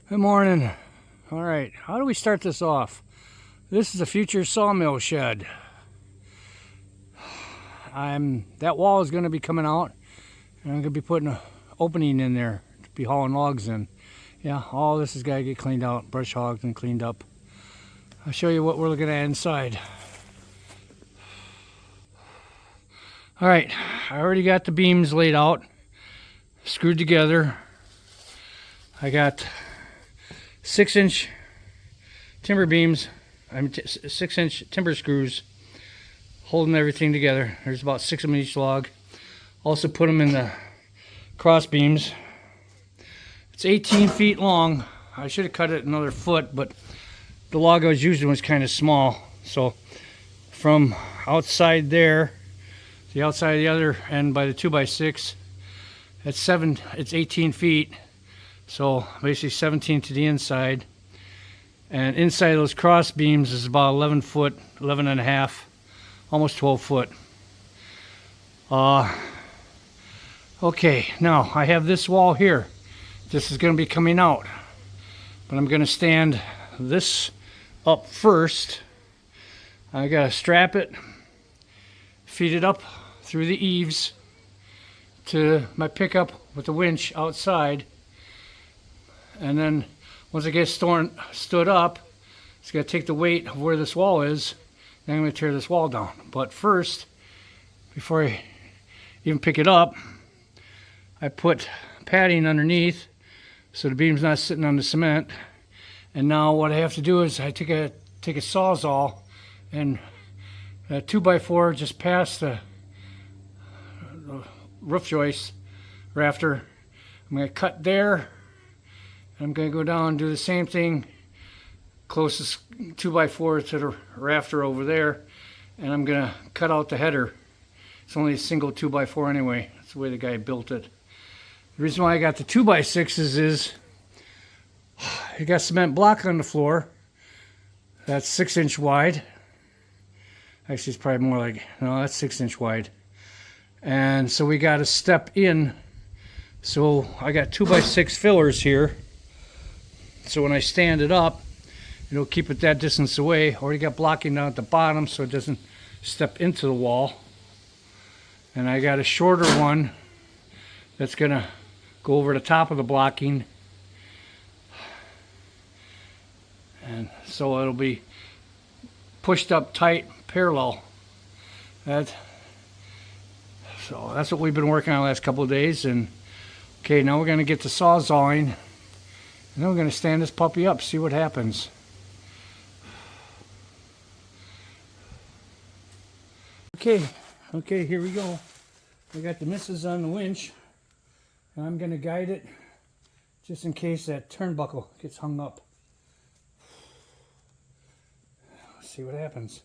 Good morning. All right, how do we start this off? This is a future sawmill shed. That wall is going to be coming out, and I'm going to be putting an opening in there to be hauling logs in. Yeah, all this has got to get cleaned out, brush hogged and cleaned up. I'll show you what we're looking at inside. All right, I already got the beams laid out, screwed together. I got 6-inch timber beams, 6-inch timber screws holding everything together. There's about 6 of them each log. Also put them in the cross beams. It's 18 feet long. I should have cut it another foot, but the log I was using was kind of small. So from outside there, the outside of the other end by the 2x6, it's 18 feet. So basically 17 to the inside. And inside those cross beams is about 11 foot, 11 and a half, almost 12 foot. Okay, now I have this wall here. This is going to be coming out. But I'm going to stand this up first. I got to strap it, feed it up through the eaves to my pickup with the winch outside. And then once it gets stood up, it's going to take the weight of where this wall is. Then I'm going to tear this wall down. But first, before I even pick it up, I put padding underneath so the beam's not sitting on the cement. And now what I have to do is I take a Sawzall and a 2x4 just past the roof joist rafter. I'm going to cut there. I'm going to go down and do the same thing, closest 2x4 to the rafter over there, and I'm going to cut out the header. It's only a single 2x4 anyway. That's the way the guy built it. The reason why I got the 2x6s is you got cement block on the floor. That's 6-inch wide. Actually, it's probably more like, no, that's 6-inch wide. And so we got to step in. So I got 2x6 fillers here. So when I stand it up, it'll keep it that distance away. Already got blocking down at the bottom so it doesn't step into the wall. And I got a shorter one that's gonna go over the top of the blocking. And so it'll be pushed up tight, parallel. So that's what we've been working on the last couple of days. And okay, now we're gonna get the sawzalling. And then we're going to stand this puppy up, see what happens. Okay, here we go. I got the missus on the winch, and I'm going to guide it just in case that turnbuckle gets hung up. Let's see what happens.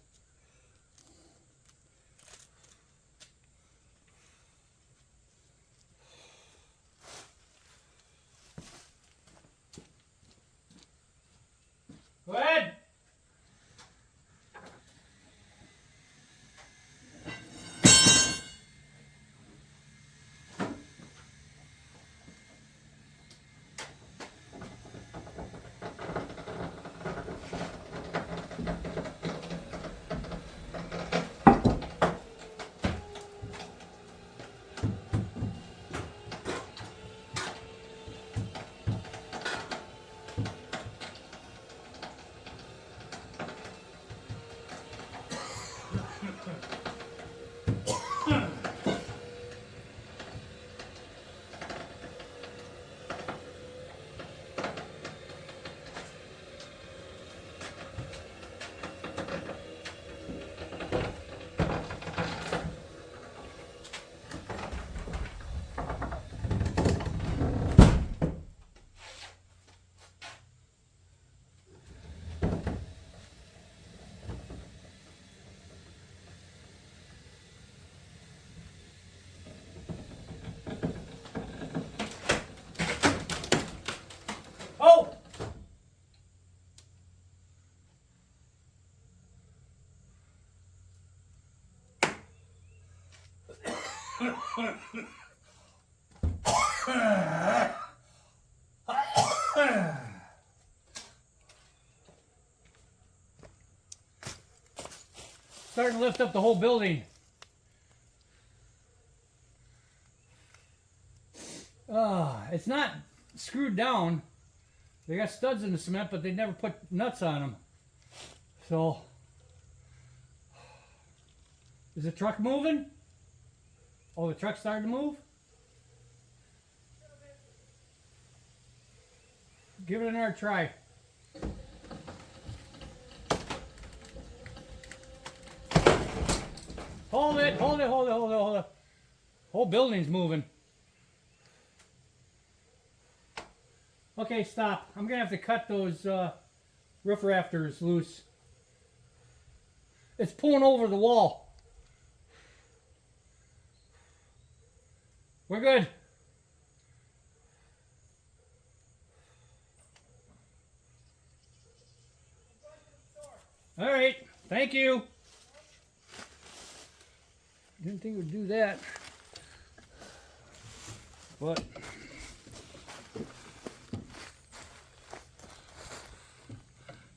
Go ahead. starting to lift up the whole building. It's not screwed down. They got studs in the cement, but they never put nuts on them. So, is the truck moving? Oh, the truck's starting to move? Give it another try. Hold it, hold it, hold it, hold it, hold it. Whole building's moving. Okay, stop. I'm gonna have to cut those roof rafters loose. It's pulling over the wall. We're good. All right, thank you. Didn't think it would do that, but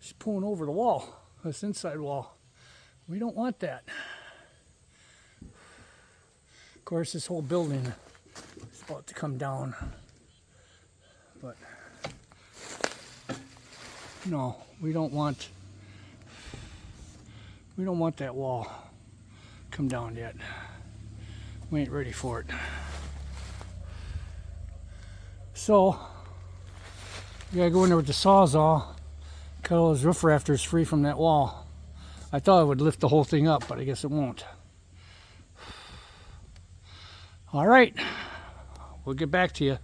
it's pulling over the wall, this inside wall. We don't want that. Of course, this whole building is about to come down, but no, we don't want that wall come down yet. We ain't ready for it. So you gotta go in there with the sawzall, cut all those roof rafters free from that wall. I thought it would lift the whole thing up, but I guess it won't. All right, we'll get back to you.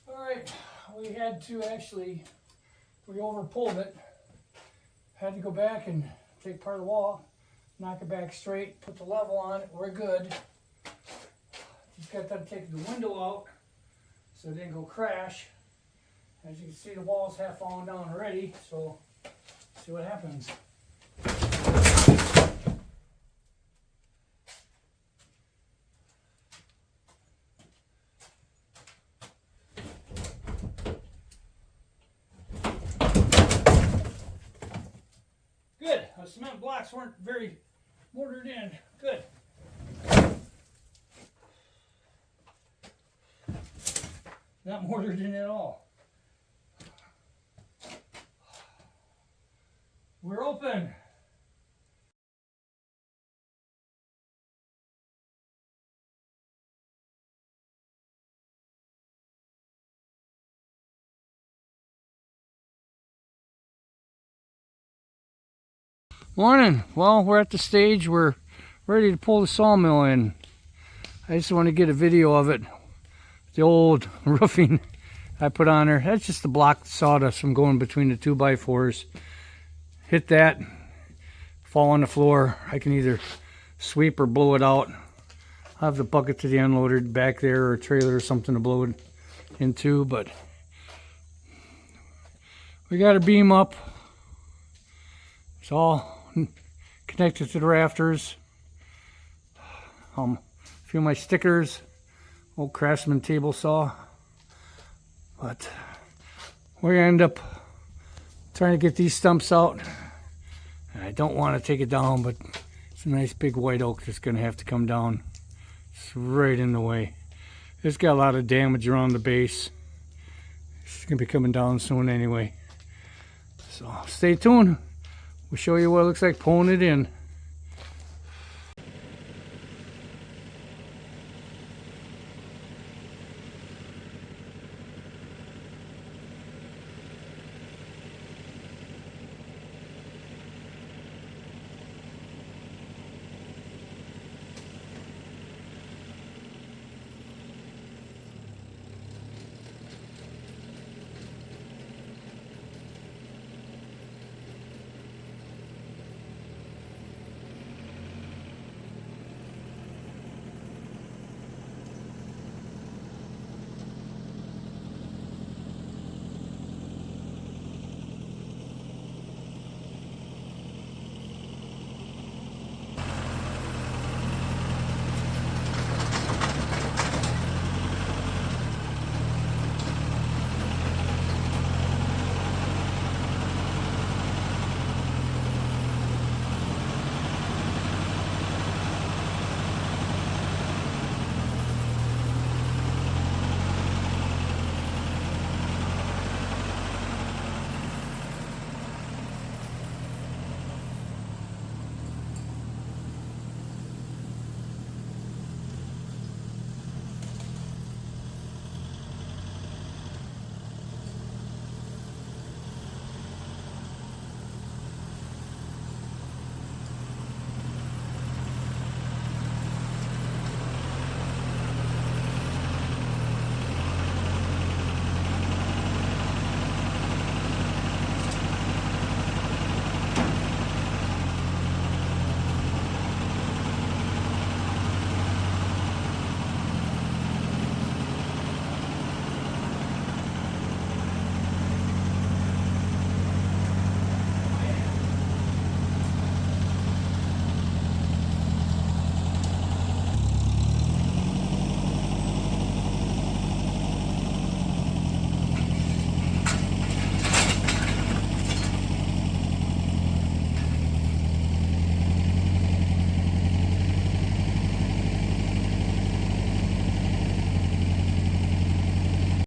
All right, we had to actually, we over pulled it. Had to go back and take part of the wall, knock it back straight, put the level on it. We're good. Just got to take the window out so it didn't go crash. As you can see, the wall's half fallen down already, so see what happens. Good. The cement blocks weren't very mortared in. Good. Not mortared in at all. We're open. Morning. Well, we're at the stage we're ready to pull the sawmill in. I just want to get a video of it. The old roofing I put on there. That's just the block sawdust from going between the 2x4s. Hit that, fall on the floor. I can either sweep or blow it out. I have the bucket to the unloader back there, or a trailer or something to blow it into, but we got a beam up. It's all connected to the rafters. A few of my stickers, old Craftsman table saw. But we're gonna end up trying to get these stumps out. I don't want to take it down, but it's a nice big white oak that's gonna have to come down. It's right in the way. It's got a lot of damage around the base. It's gonna be coming down soon anyway. So stay tuned. We'll show you what it looks like pulling it in.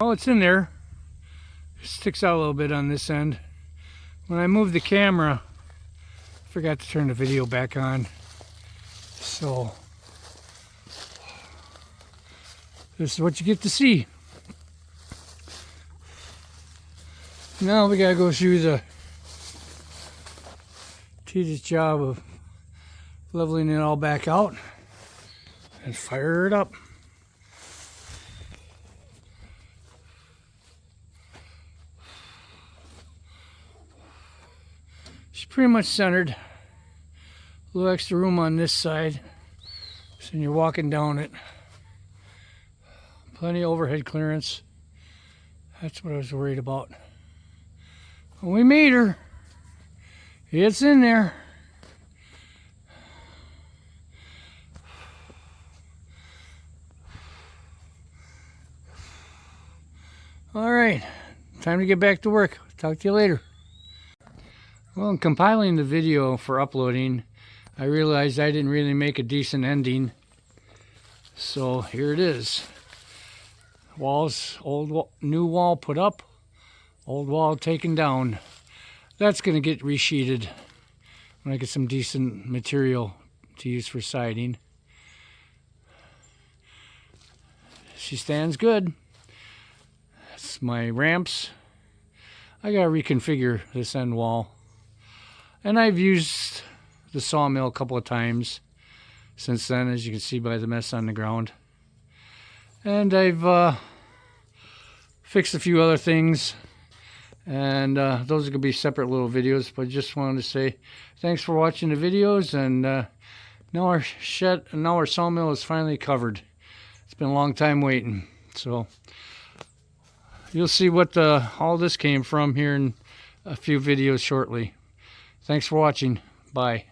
Oh, it's in there. It sticks out a little bit on this end. When I moved the camera, I forgot to turn the video back on. So this is what you get to see. Now we gotta go through the tedious job of leveling it all back out and fire it up. She's pretty much centered. A little extra room on this side, so when you're walking down it. Plenty of overhead clearance. That's what I was worried about. We made her. It's in there. All right, time to get back to work. Talk to you later. Well, in compiling the video for uploading, I realized I didn't really make a decent ending. So here it is. Walls, new wall put up, old wall taken down. That's going to get resheeted when I get some decent material to use for siding. She stands good. That's my ramps. I got to reconfigure this end wall. And I've used the sawmill a couple of times since then, as you can see by the mess on the ground. And I've fixed a few other things. And those are going to be separate little videos, but just wanted to say thanks for watching the videos. And now our sawmill is finally covered. It's been a long time waiting. So you'll see what all this came from here in a few videos shortly. Thanks for watching. Bye.